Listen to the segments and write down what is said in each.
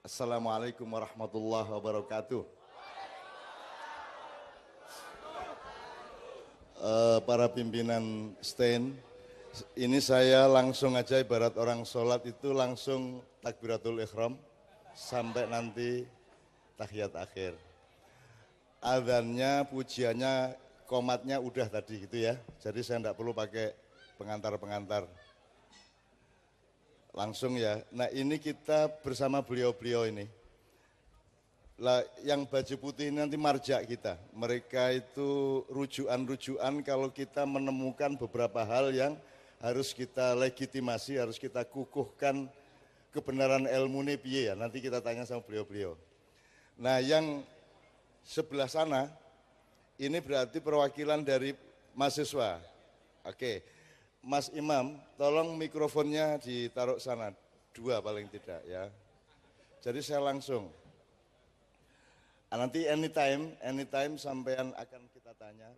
Assalamualaikum warahmatullahi wabarakatuh. Para pimpinan stand, ini saya langsung aja ibarat orang sholat itu langsung takbiratul ihram sampai nanti tahiyat akhir. Adzannya, pujiannya, qomatnya udah tadi gitu ya. Jadi saya tidak perlu pakai pengantar-pengantar. Langsung ya. Nah ini kita bersama beliau-beliau ini. Lah yang baju putih ini nanti marja kita. Mereka itu rujukan-rujukan kalau kita menemukan beberapa hal yang harus kita legitimasi, harus kita kukuhkan kebenaran ilmu ini piye ya. Nanti kita tanya sama beliau-beliau. Nah yang sebelah sana ini berarti perwakilan dari mahasiswa. Oke. Mas Imam, tolong mikrofonnya ditaruh sana, 2 paling tidak ya. Jadi saya langsung. Nanti anytime sampean akan kita tanya.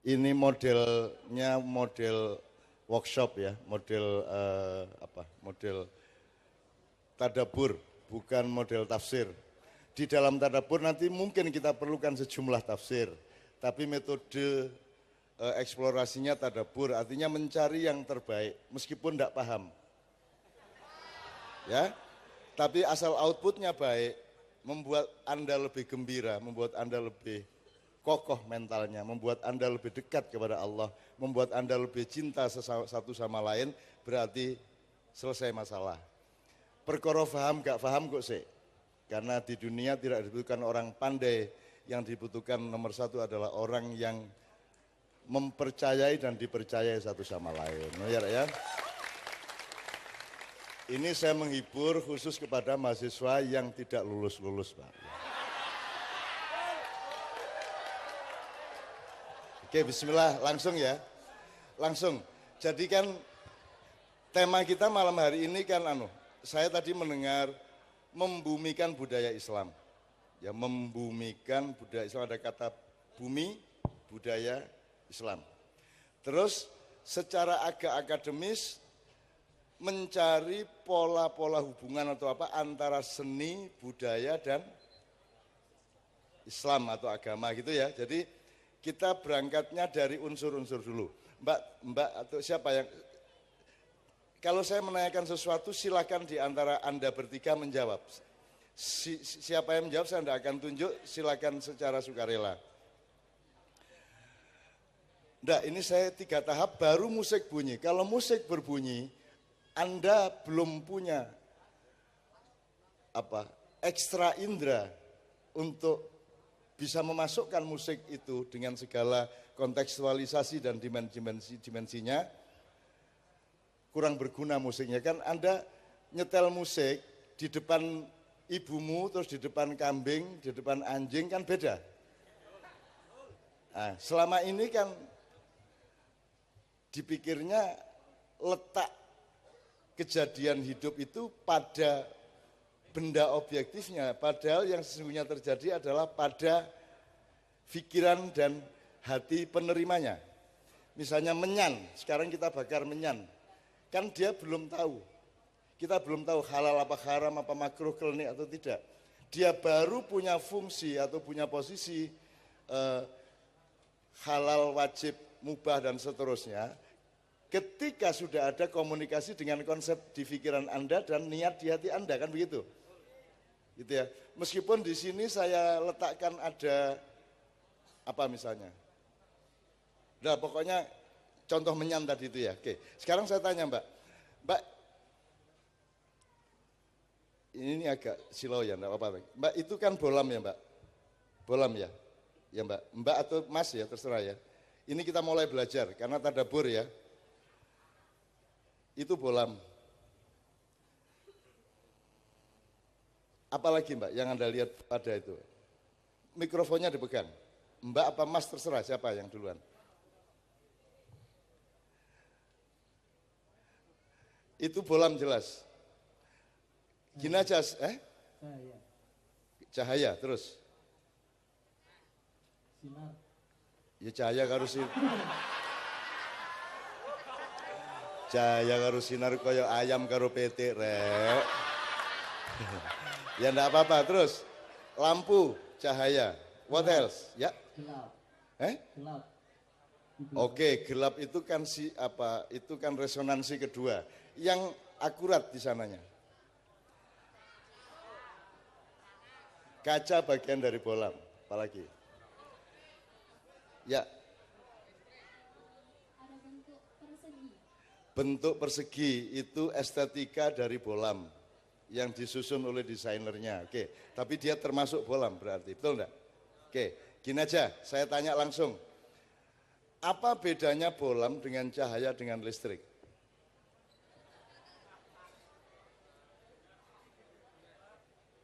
Ini modelnya model workshop ya, model model tadabbur, bukan model tafsir. Di dalam tadabbur nanti mungkin kita perlukan sejumlah tafsir, tapi metode eksplorasinya tadabbur, artinya mencari yang terbaik meskipun tidak paham ya, tapi asal outputnya baik, membuat Anda lebih gembira, membuat Anda lebih kokoh mentalnya, membuat Anda lebih dekat kepada Allah, membuat Anda lebih cinta satu sama lain, berarti selesai masalah. Perkara paham gak paham kok sih, karena di dunia tidak dibutuhkan orang pandai, yang dibutuhkan nomor 1 adalah orang yang mempercayai dan dipercayai satu sama lain. Ya. Ini saya menghibur khusus kepada mahasiswa yang tidak lulus-lulus, Pak. Oke, bismillah, langsung ya. Langsung. Jadi kan tema kita malam hari ini kan saya tadi mendengar membumikan budaya Islam. Ya, membumikan budaya Islam, ada kata bumi, budaya Islam. Terus secara agak akademis mencari pola-pola hubungan atau apa antara seni, budaya dan Islam atau agama gitu ya. Jadi kita berangkatnya dari unsur-unsur dulu. Mbak atau siapa yang kalau saya menanyakan sesuatu silakan di antara Anda bertiga menjawab. Siapa yang menjawab saya tidak akan tunjuk, silakan secara sukarela. Nah ini saya 3 tahap baru musik bunyi. Kalau musik berbunyi, Anda belum punya ekstra indera untuk bisa memasukkan musik itu dengan segala kontekstualisasi dan dimensinya, kurang berguna musiknya. Kan Anda nyetel musik di depan ibumu, terus di depan kambing, di depan anjing kan beda. Nah, selama ini kan dipikirnya letak kejadian hidup itu pada benda objektifnya, padahal yang sesungguhnya terjadi adalah pada pikiran dan hati penerimanya. Misalnya menyan, sekarang kita bakar menyan, kan dia belum tahu, kita belum tahu halal apa haram, apa makruh, klinik atau tidak. Dia baru punya fungsi atau punya posisi halal, wajib, mubah dan seterusnya ketika sudah ada komunikasi dengan konsep di pikiran Anda dan niat di hati Anda, kan begitu? Gitu ya. Meskipun di sini saya letakkan ada apa misalnya. Nah, pokoknya contoh menyan tadi itu ya. Oke. Sekarang saya tanya Mbak, ini agak silau ya, enggak apa-apa. Mbak itu kan bolam ya, Mbak? Bolam ya? Ya, Mbak. Mbak atau Mas ya, terserah ya. Ini kita mulai belajar karena tadabbur ya. Itu bolam. Apalagi Mbak yang Anda lihat pada itu? Mikrofonnya dipegang. Mbak apa Mas terserah siapa yang duluan. Itu bolam jelas. Gini aja, Cahaya terus. Sinar. Ya cahaya karo sinar. Cahaya karo sinar kaya ayam karo petik rek. Ya enggak apa-apa. Terus lampu, cahaya. What else? Ya. Gelap. Gelap. Oke, gelap itu kan itu kan resonansi kedua. Yang akurat di sananya. Kaca bagian dari bolam, apalagi? Ya. Ada bentuk persegi. Bentuk persegi itu estetika dari bolam yang disusun oleh desainernya. Oke, tapi dia termasuk bolam berarti, betul enggak? Oke, gini aja, saya tanya langsung. Apa bedanya bolam dengan cahaya dengan listrik?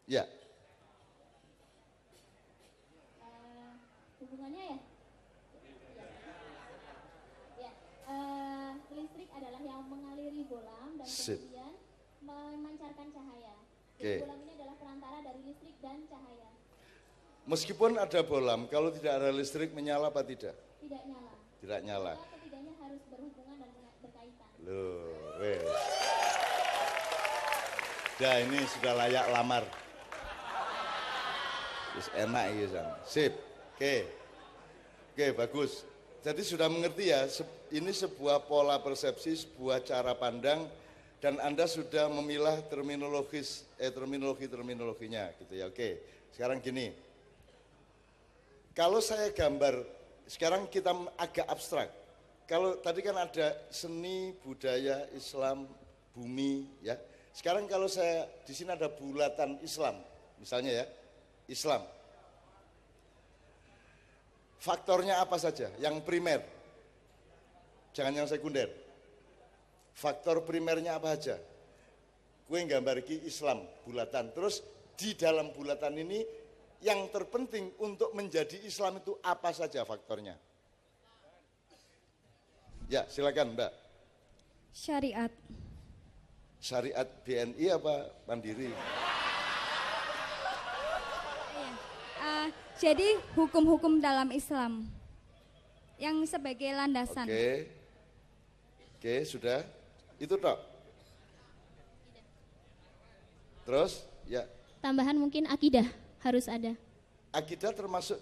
Ya. Hubungannya ya? Ya. Listrik adalah yang mengaliri bolam dan kemudian memancarkan cahaya. Jadi bolam ini adalah perantara dari listrik dan cahaya. Meskipun ada bolam, kalau tidak ada listrik menyala apa tidak? Tidak nyala. Tidak nyala. Ketiganya harus berhubungan dan berkaitan. Loh, wes. Dah ini sudah layak lamar. Terus enak ya, San. Sip. Oke, bagus. Jadi sudah mengerti ya, ini sebuah pola persepsi, sebuah cara pandang, dan Anda sudah memilah terminologinya gitu ya. Oke, sekarang gini. Kalau saya gambar, sekarang kita agak abstrak. Kalau tadi kan ada seni, budaya, Islam, bumi, ya. Sekarang kalau saya di sini ada bulatan Islam, misalnya ya, Islam. Faktornya apa saja? Yang primer, jangan yang sekunder. Faktor primernya apa saja? Kue gambar ki Islam, bulatan. Terus di dalam bulatan ini yang terpenting untuk menjadi Islam itu apa saja faktornya? Ya, silakan Mbak. Syariat. Syariat BNI apa Mandiri? Jadi hukum-hukum dalam Islam yang sebagai landasan. Oke, sudah. Itu toh. Terus, ya. Tambahan mungkin akidah harus ada. Akidah termasuk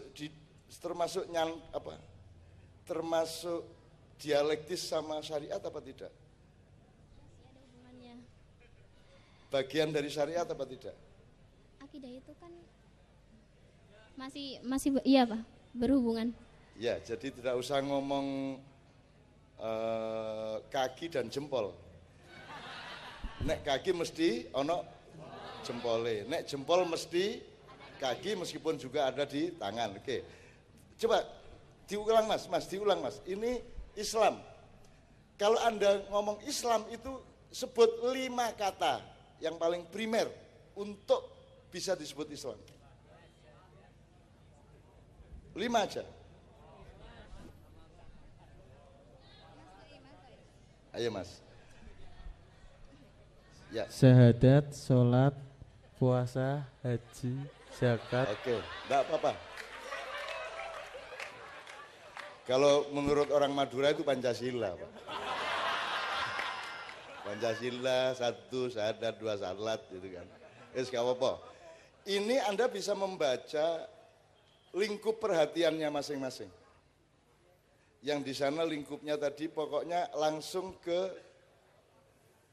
dialektis sama syariat apa tidak? Ada hubungannya. Bagian dari syariat apa tidak? Akidah itu kan masih iya Pak, berhubungan. Ya, jadi tidak usah ngomong kaki dan jempol. Nek kaki mesti ono jempole, nek jempol mesti kaki meskipun juga ada di tangan. Oke, coba diulang mas, diulang mas. Ini Islam. Kalau Anda ngomong Islam itu sebut 5 kata yang paling primer untuk bisa disebut Islam. 5 aja. Ayo mas. Ya. Syahadat, sholat, puasa, haji, zakat. Oke, enggak apa-apa. Kalau menurut orang Madura itu Pancasila, Pak. Pancasila, 1, syahadat, 2, salat, gitu kan. Wis gak apa-apa. Ini Anda bisa membaca lingkup perhatiannya masing-masing. Yang di sana lingkupnya tadi pokoknya langsung ke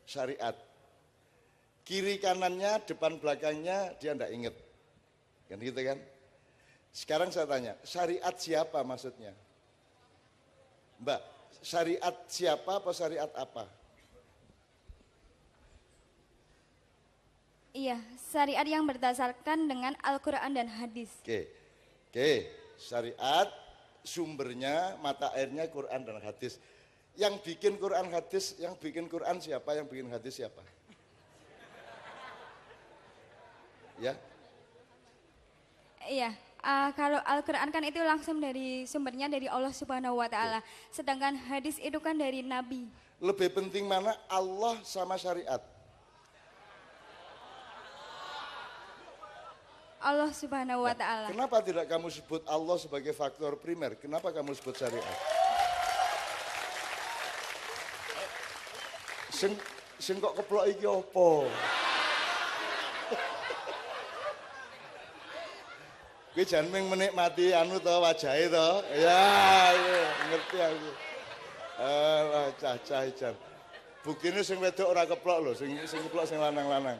syariat. Kiri kanannya, depan belakangnya dia enggak inget. Kan gitu kan? Sekarang saya tanya, syariat siapa maksudnya? Mbak, syariat siapa apa syariat apa? Iya, syariat yang berdasarkan dengan Al-Quran dan hadis. Oke, syariat sumbernya, mata airnya Quran dan hadis. Yang bikin Quran hadis, yang bikin Quran siapa, yang bikin hadis siapa? Ya? Iya, kalau Al-Quran kan itu langsung dari sumbernya dari Allah Subhanahu wa Ta'ala. Sedangkan hadis itu kan dari Nabi. Lebih penting mana Allah sama syariat? Allah Subhanahu wa Ta'ala. Kenapa tidak kamu sebut Allah sebagai faktor primer? Kenapa kamu sebut syariat? Sing kok keplok iki apa? Kowe jangan menikmati anu to wajahe to. Ya, ngerti aku. Alah cah-cah ijan. Buktine sing wedok ora keplok lho, sing keplok sing lanang-lanang.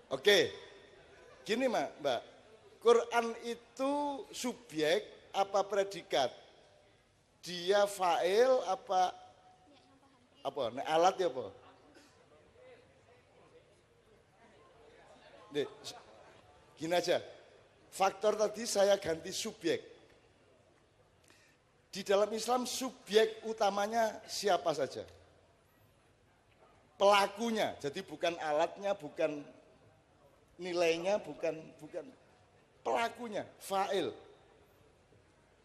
Oke. Gini Mbak. Quran itu subjek apa predikat? Dia fa'il apa nek alat ya apa? Nih, gini aja. Faktor tadi saya ganti subjek. Di dalam Islam subjek utamanya siapa saja? Pelakunya, jadi bukan alatnya, bukan nilainya, bukan pelakunya, fa'il.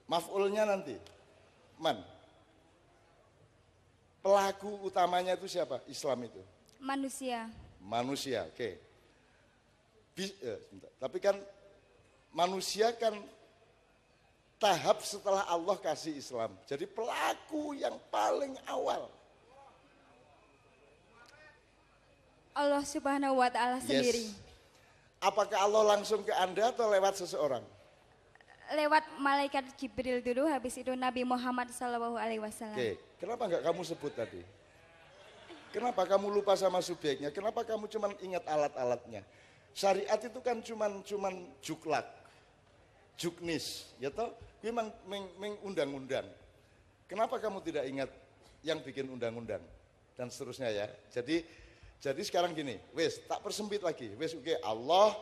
Maf'ulnya nanti, man. Pelaku utamanya itu siapa? Islam itu. Manusia. Manusia, oke. Tapi kan manusia kan tahap setelah Allah kasih Islam. Jadi pelaku yang paling awal. Allah Subhanahu wa Ta'ala sendiri. Apakah Allah langsung ke Anda atau lewat seseorang? Lewat malaikat Jibril dulu, habis itu Nabi Muhammad SAW. Oke, kenapa enggak kamu sebut tadi? Kenapa kamu lupa sama subjeknya? Kenapa kamu cuma ingat alat-alatnya? Syariat itu kan cuman juklak, juknis, ya toh? Gue meng undang-undang. Kenapa kamu tidak ingat yang bikin undang-undang dan seterusnya ya? Jadi sekarang gini, wes tak persempit lagi, wes oke, Allah,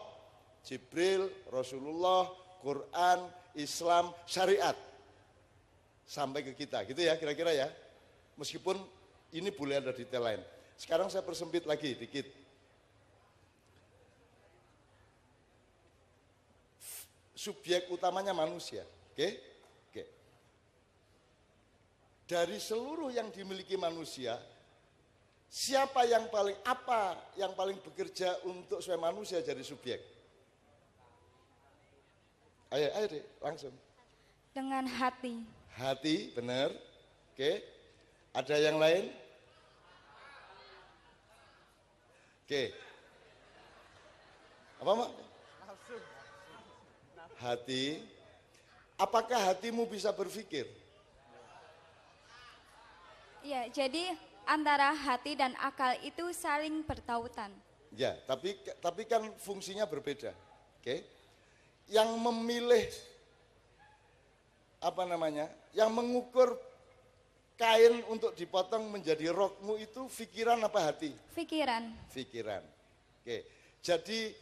Jibril, Rasulullah, Quran, Islam, syariat sampai ke kita, gitu ya kira-kira ya. Meskipun ini boleh ada detail lain. Sekarang saya persempit lagi dikit. Subjek utamanya manusia, oke? Dari seluruh yang dimiliki manusia, siapa yang paling bekerja untuk supaya manusia jadi subjek? Ayo deh, langsung. Dengan hati. Hati, benar. Oke. Ada yang lain? Oke. Apa Mak? Hati. Apakah hatimu bisa berpikir? Ya, jadi antara hati dan akal itu saling bertautan. Ya, tapi kan fungsinya berbeda. Oke. Yang memilih yang mengukur kain untuk dipotong menjadi rokmu itu pikiran apa hati? Pikiran. Oke. Jadi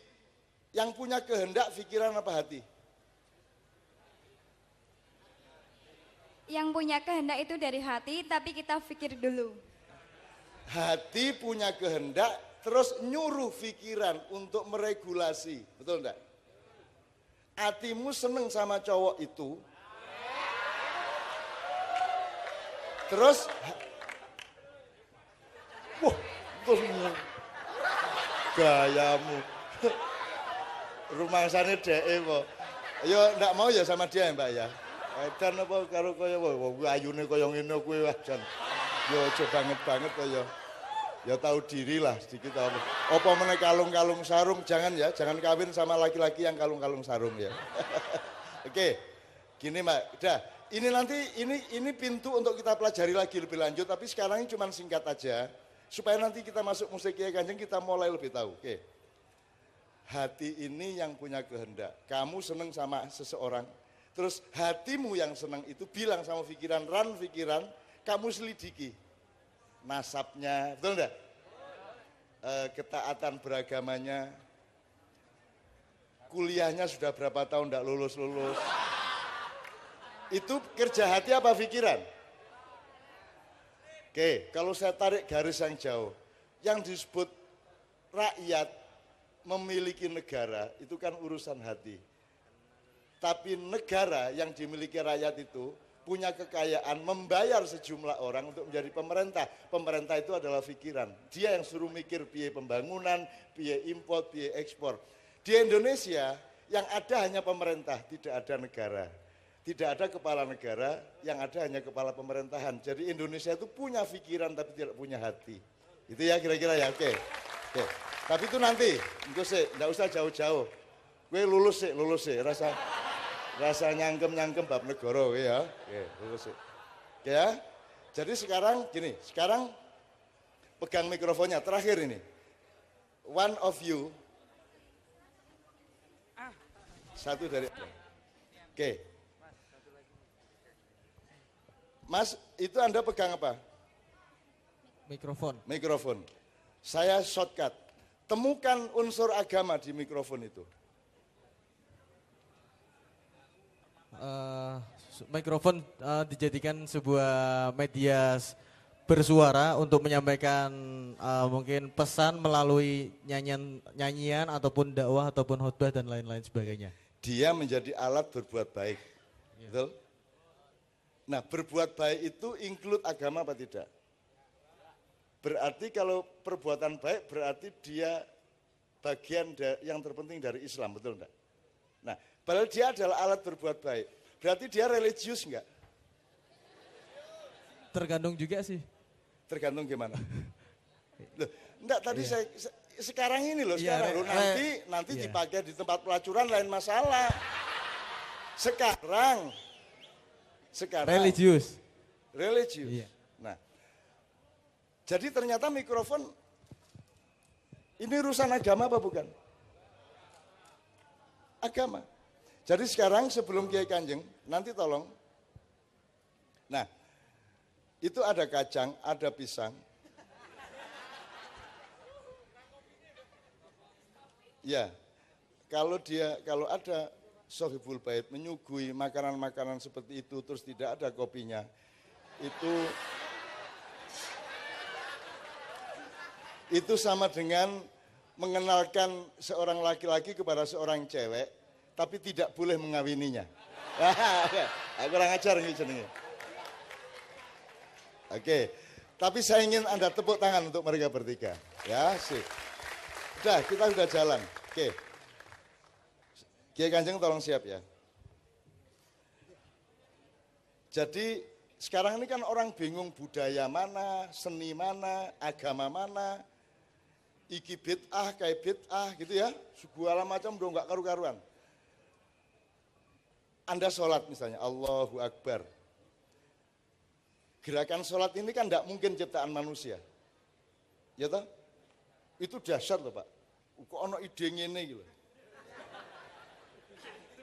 yang punya kehendak pikiran apa hati? Yang punya kehendak itu dari hati, tapi kita pikir dulu. Hati punya kehendak, terus nyuruh pikiran untuk meregulasi, betul enggak? Hatimu seneng sama cowok itu, terus, wah, betul gayamu, rumah sana deh, yo enggak mau ya sama dia Mbak ya? Dan apa karo kaya ayune kaya ngene kuwi wajan. Ya aja banget kaya. Ya tahu diri lah sedikit apa. Apa meneh kalung-kalung sarung jangan kawin sama laki-laki yang kalung-kalung sarung ya. Oke. Gini Mbak, udah. Ini nanti ini pintu untuk kita pelajari lagi lebih lanjut tapi sekarang ini cuma singkat aja supaya nanti kita masuk musik Kiai Kanjeng kita mulai lebih tahu. Oke. Hati ini yang punya kehendak. Kamu seneng sama seseorang. Terus hatimu yang senang itu bilang sama pikiran, kamu selidiki nasabnya, betul enggak? Ketaatan beragamanya, kuliahnya sudah berapa tahun enggak lulus. Itu kerja hati apa pikiran? Oke, kalau saya tarik garis yang jauh, yang disebut rakyat memiliki negara itu kan urusan hati. Tapi negara yang dimiliki rakyat itu punya kekayaan membayar sejumlah orang untuk menjadi pemerintah. Pemerintah itu adalah pikiran. Dia yang suruh mikir biaya pembangunan, biaya impor, biaya ekspor. Di Indonesia yang ada hanya pemerintah, tidak ada negara. Tidak ada kepala negara, yang ada hanya kepala pemerintahan. Jadi Indonesia itu punya pikiran tapi tidak punya hati. Itu ya kira-kira ya, oke. Tapi itu nanti, enggak usah jauh-jauh. Kowe lulus sih, rasa nyangkem bab negara kowe ya. Oke, lulus sih. Oke ya. Jadi sekarang gini, sekarang pegang mikrofonnya terakhir ini. One of you. Satu dari Oke. Mas, itu Anda pegang apa? Mikrofon. Saya shortcut. Temukan unsur agama di mikrofon itu. Mikrofon dijadikan sebuah media bersuara untuk menyampaikan mungkin pesan melalui nyanyian ataupun dakwah ataupun khutbah dan lain-lain sebagainya. Dia menjadi alat berbuat baik. Ya. Betul? Nah, berbuat baik itu include agama apa tidak? Berarti kalau perbuatan baik berarti dia bagian yang terpenting dari Islam, betul enggak? Nah, padahal dia adalah alat berbuat baik. Berarti dia religius enggak? Tergantung juga sih. Tergantung gimana? Loh, enggak, tadi saya sekarang ini loh, sekarang loh, nanti dipakai di tempat pelacuran lain masalah. Sekarang religius. Iya. Nah, jadi ternyata mikrofon ini urusan agama apa bukan? Agama. Jadi sekarang sebelum Kiai Kanjeng, nanti tolong. Nah, itu ada kacang, ada pisang. Ya, kalau ada Sohibul Bait menyuguhi makanan-makanan seperti itu terus tidak ada kopinya, itu sama dengan mengenalkan seorang laki-laki kepada seorang cewek tapi tidak boleh mengawininya. Kurang ajar nih jenenge. Oke, tapi saya ingin Anda tepuk tangan untuk mereka bertiga. Ya, sip. Udah, kita sudah jalan. Oke. Kiai Kanjeng tolong siap ya. Jadi sekarang ini kan orang bingung budaya mana, seni mana, agama mana, iki bid'ah, kayak bid'ah gitu ya, segala macam udah enggak karu-karuan. Anda sholat misalnya, Allahu Akbar. Gerakan sholat ini kan enggak mungkin ciptaan manusia. Ya toh? Itu dahsyat loh Pak. Kok ono ide ngene gitu.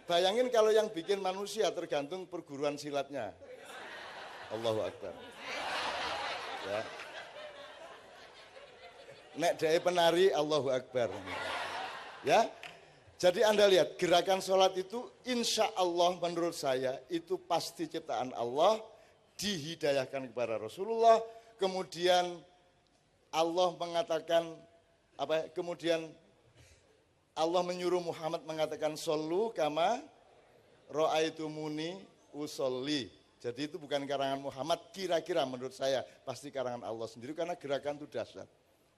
Bayangin kalau yang bikin manusia tergantung perguruan silatnya. Allahu Akbar. Ya. Nek dae penari Allahu Akbar. Ya. Jadi Anda lihat gerakan sholat itu insya Allah menurut saya itu pasti ciptaan Allah, dihidayahkan kepada Rasulullah, kemudian Allah mengatakan kemudian Allah menyuruh Muhammad mengatakan shollu kama ra'aitumuni usolli. Jadi itu bukan karangan Muhammad, kira-kira menurut saya pasti karangan Allah sendiri karena gerakan itu dahsyat.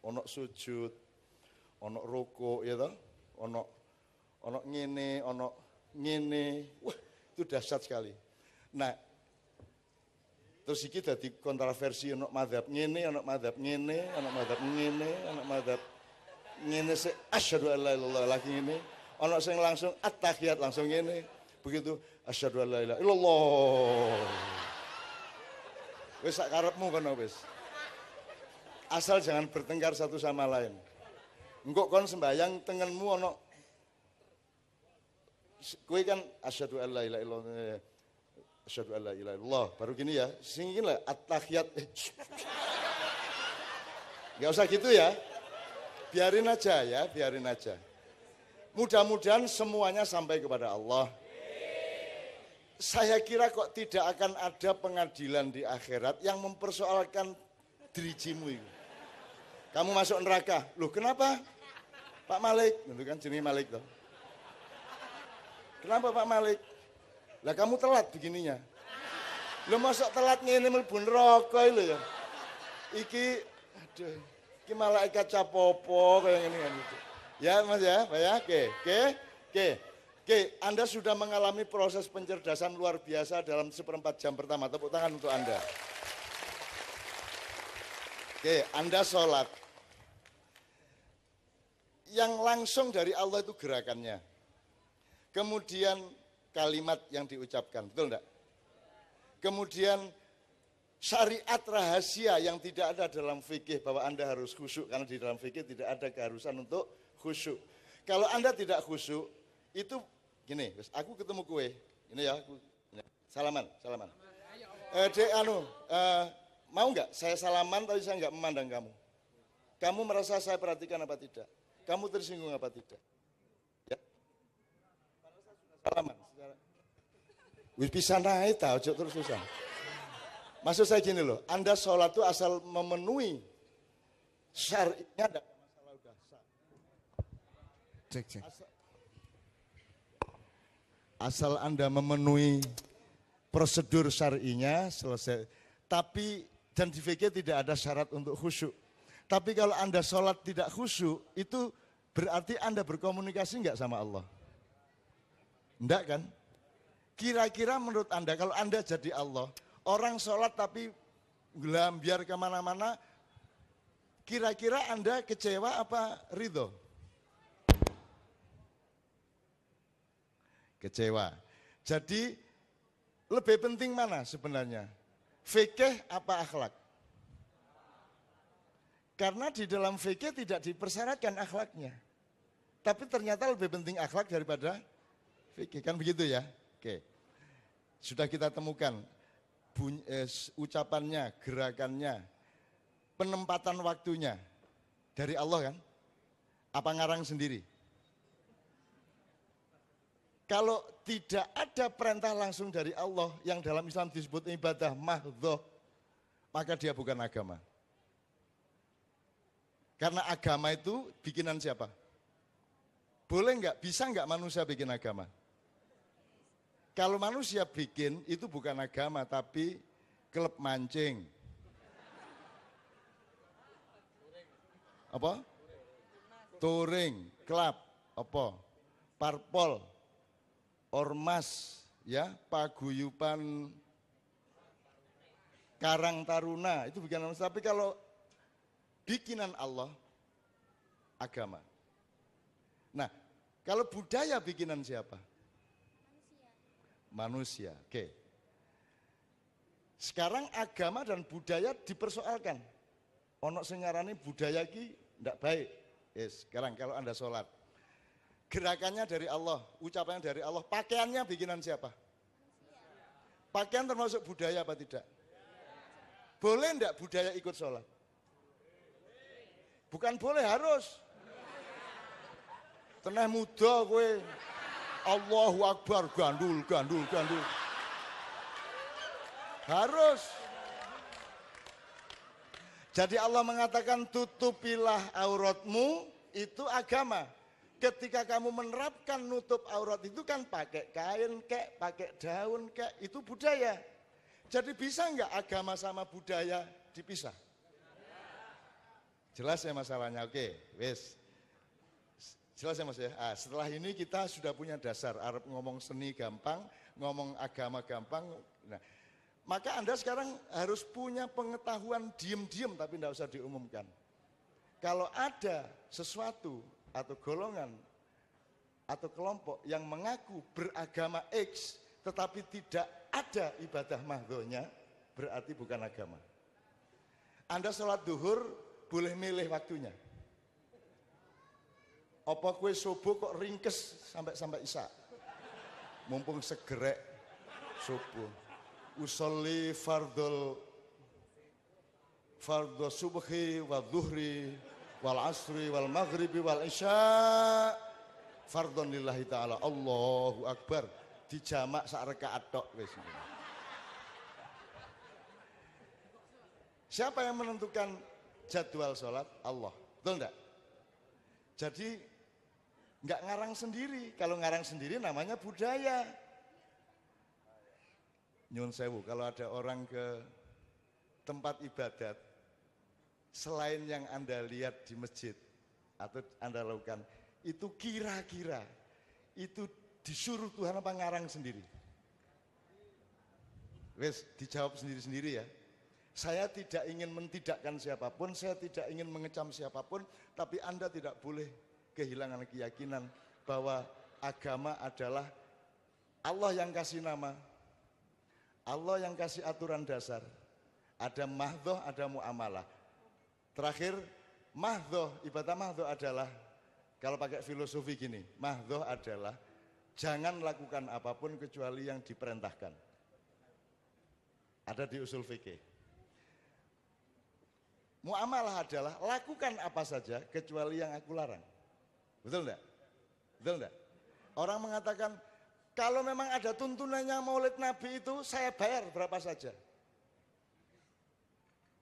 Ono sujud, ono ruku, ya toh? Ono ngene, wah itu dahsyat sekali. Nah, terus iki dadi kontroversi ono madzhab ngene, ono madzhab ngene, ono madzhab ngene, ono madzhab ngene se asyhadu alla ilaha illallah lagi ngene, ono sing langsung at-tahiyat langsung ngene. Begitu asyhadu alla ilaha illallah. Wis sak karepmu kono wis. Asal jangan bertengkar satu sama lain. Engko kon sembayang tengenmu ono kowe kan asyhadu alla ilaha illallah. Asyhadu alla ilaha illallah. Baru gini ya, sing iki lah at-tahiyat. Enggak usah gitu ya. Biarin aja ya, biarin aja. Mudah-mudahan semuanya sampai kepada Allah. Saya kira kok tidak akan ada pengadilan di akhirat yang mempersoalkan dirijimu itu. Kamu masuk neraka, loh kenapa? Pak Malik, itu kan jenis Malik toh. Kenapa Pak Malik? Lah kamu telat begininya. Lo masuk telat ngene mlebu neraka lho ya. Iki aduh, iki malaikat capopo kayak gini kan gitu. Ya Mas ya, Pak ya. Oke, Anda sudah mengalami proses pencerdasan luar biasa dalam 1/4 jam pertama. Tepuk tangan untuk Anda. Oke, Anda sholat. Yang langsung dari Allah itu gerakannya. kemudian kalimat yang diucapkan, betul enggak? Kemudian syariat rahasia yang tidak ada dalam fikih bahwa Anda harus khusyuk, karena di dalam fikih tidak ada keharusan untuk khusyuk. Kalau Anda tidak khusyuk, itu gini, aku ketemu kue, ini ya, salaman. Dek, mau nggak saya salaman tapi saya nggak memandang kamu? Kamu merasa saya perhatikan apa tidak? Kamu tersinggung apa tidak? Ya. Salaman. Wis bisa naik tahu terus susah. Maksud saya gini loh, Anda sholat itu asal memenuhi syariatnya ada masalah udah sah. Cek. Asal Anda memenuhi prosedur syar'inya selesai. Tapi dan di fikih tidak ada syarat untuk khusyuk. Tapi kalau Anda sholat tidak khusyuk, itu berarti Anda berkomunikasi enggak sama Allah? Enggak kan? Kira-kira menurut Anda, kalau Anda jadi Allah, orang sholat tapi gelambiar kemana-mana, kira-kira Anda kecewa apa ridho? Kecewa. Jadi lebih penting mana sebenarnya? Fikih apa akhlak? Karena di dalam fikih tidak dipersyaratkan akhlaknya. Tapi ternyata lebih penting akhlak daripada fikih, kan begitu ya? Oke. Sudah kita temukan ucapannya, gerakannya, penempatan waktunya dari Allah kan? Apa ngarang sendiri? Kalau tidak ada perintah langsung dari Allah yang dalam Islam disebut ibadah mahdhoh, maka dia bukan agama. Karena agama itu bikinan siapa? Boleh enggak, bisa enggak manusia bikin agama? Kalau manusia bikin, itu bukan agama, tapi klub mancing. Apa? Touring, klub, apa? Parpol, ormas, ya, paguyupan, Karang Taruna, itu bikinan manusia. Tapi kalau bikinan Allah, agama. Nah, kalau budaya bikinan siapa? Manusia. Oke. Sekarang agama dan budaya dipersoalkan. Ono sing ngarani budaya ki ndak baik. Yes, sekarang kalau Anda sholat, gerakannya dari Allah, ucapannya dari Allah, pakaiannya bikinan siapa? Pakaian termasuk budaya apa tidak? Boleh ndak budaya ikut sholat? Bukan boleh, harus. Teneh muda kowe. Allahu Akbar, gandul. Harus. Jadi Allah mengatakan tutupilah auratmu, itu agama. Ketika kamu menerapkan nutup aurat itu kan pakai kain kek, pakai daun kek, itu budaya. Jadi bisa enggak agama sama budaya dipisah? Jelas ya masalahnya, oke, wes. Jelas ya mas ya, setelah ini kita sudah punya dasar, Arab ngomong seni gampang, ngomong agama gampang. Nah, maka Anda sekarang harus punya pengetahuan diem-diem tapi tidak usah diumumkan. Kalau ada sesuatu atau golongan atau kelompok yang mengaku beragama X tetapi tidak ada ibadah mahdhohnya, berarti bukan agama. Anda sholat duhur boleh milih waktunya. Apa kue subuh kok ringkes sampai isya? Mumpung segerek subuh. Usolli fardhu subhi wa dhuhri wal asri wal maghribi wal isya fardhon lillahi ta'ala. Allahu Akbar. Dijamak sak rakaat tok wis. Siapa yang menentukan jadwal sholat? Allah. Betul enggak? Jadi enggak ngarang sendiri. Kalau ngarang sendiri namanya budaya. Nyun sewu, kalau ada orang ke tempat ibadat, selain yang Anda lihat di masjid atau Anda lakukan, itu kira-kira itu disuruh Tuhan apa ngarang sendiri? Wes, dijawab sendiri-sendiri ya. Saya tidak ingin mentidakkan siapapun, saya tidak ingin mengecam siapapun, tapi Anda tidak boleh kehilangan keyakinan bahwa agama adalah Allah yang kasih nama, Allah yang kasih aturan dasar. Ada mahdhoh, ada muamalah. Terakhir, mahdhoh, ibadah mahdhoh adalah, kalau pakai filosofi gini, mahdhoh adalah jangan lakukan apapun kecuali yang diperintahkan. Ada di usul fikih. Muamalah adalah lakukan apa saja kecuali yang aku larang. Betul enggak? Betul enggak? Orang mengatakan, kalau memang ada tuntunannya Maulid Nabi itu, saya bayar berapa saja.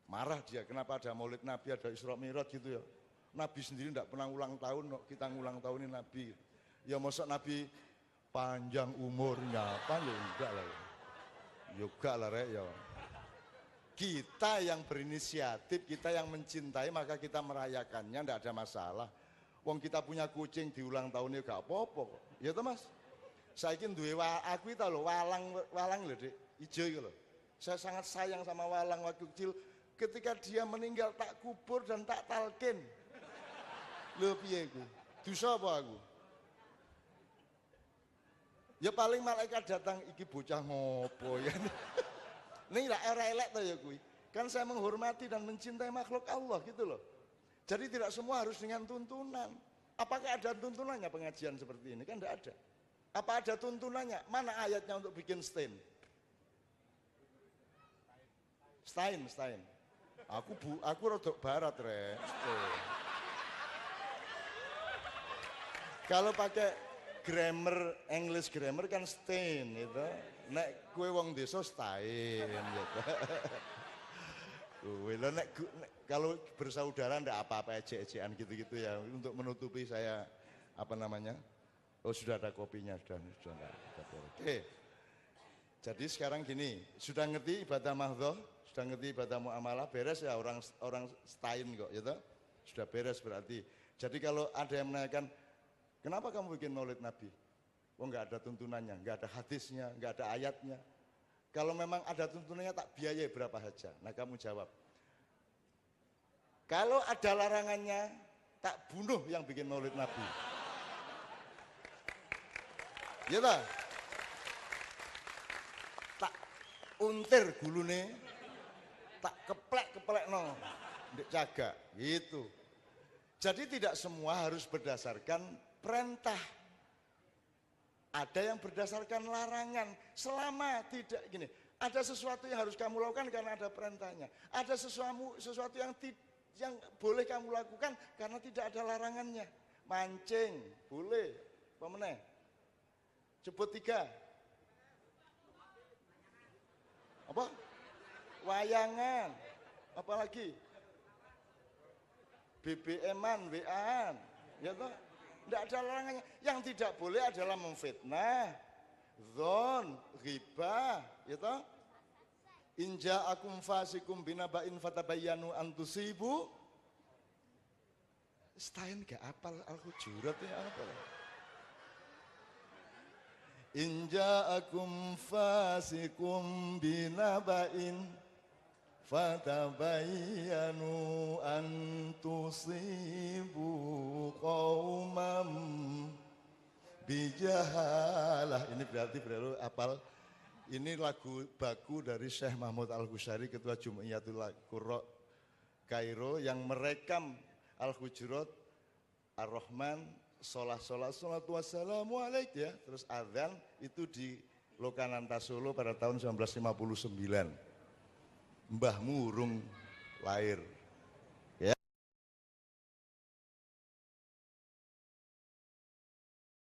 Marah dia, kenapa ada Maulid Nabi, ada Isra Mi'raj gitu ya. Nabi sendiri tidak pernah ulang tahun, kita ngulang tahunin Nabi. Ya masa Nabi panjang umurnya, apa ya enggak lah. Ya enggak lah rek ya. Kita yang berinisiatif, kita yang mencintai, maka kita merayakannya, tidak ada masalah. Wong kita punya kucing diulang tahunnya gak apa-apa kok. Ya toh Mas? Saya ingin aku itu loh, walang loh dek, hijau itu loh. Saya sangat sayang sama walang waktu kecil. Ketika dia meninggal tak kubur dan tak talkin. Lho piye iku? Dosa apa aku? Ya paling malaikat datang, iki bocah ngopo ya. Ini lah era elek tuh ya kuwi. Kan saya menghormati dan mencintai makhluk Allah gitu loh. Jadi tidak semua harus dengan tuntunan. Apakah ada tuntunannya pengajian seperti ini? Kan tidak ada. Apa ada tuntunannya? Mana ayatnya untuk bikin stain? Stain. Aku rodok barat re. Kalau pakai grammar, English grammar kan stain gitu. Nek kue wong desa stain gitu. Kalau bersaudara ndak apa-apa ejek-ejekan gitu-gitu ya untuk menutupi saya apa namanya? Oh sudah ada kopinya sudah. Oke. Jadi sekarang gini, sudah ngerti ibadah mahdhoh, sudah ngerti ibadah muamalah, beres ya orang stain kok gitu. Sudah beres berarti. Jadi kalau ada yang menanyakan, kenapa kamu bikin Maulid Nabi? Oh nggak ada tuntunannya, nggak ada hadisnya, nggak ada ayatnya. Kalau memang ada tuntunannya tak biayai berapa saja. Nah kamu jawab. Kalau ada larangannya, tak bunuh yang bikin Maulid Nabi. Ya tak? Tak untir gulune, tak keplek no, ndek jaga, gitu. Jadi tidak semua harus berdasarkan perintah. Ada yang berdasarkan larangan. Selama tidak gini, ada sesuatu yang harus kamu lakukan karena ada perintahnya. Ada sesuatu yang boleh kamu lakukan karena tidak ada larangannya. Mancing boleh, apa meneh? Cepet 3. Apa? Wayangan. Apalagi? BBM-an, WA-an. Ya toh? Tidak ada larangannya. Yang tidak boleh adalah memfitnah, dzon, ghibah, ya toh? In ja'akum fasikum binaba'in fatabayyanu an tusibu. Stain gak apal Al-Hujurat ya apa? In ja'akum fasikum binaba'in fatabayyanu an tusibu qaumam bijahalah. Ini berarti apal. Ini lagu baku dari Syekh Mahmud Al-Ghazali, Ketua Jum'iyatul Qurra Kairo, yang merekam Al-Hujurat, Ar-Rahman, salatu wassalamu alaik ya. Terus adzan itu di Lokananta Solo pada tahun 1959. Mbah Murung lahir.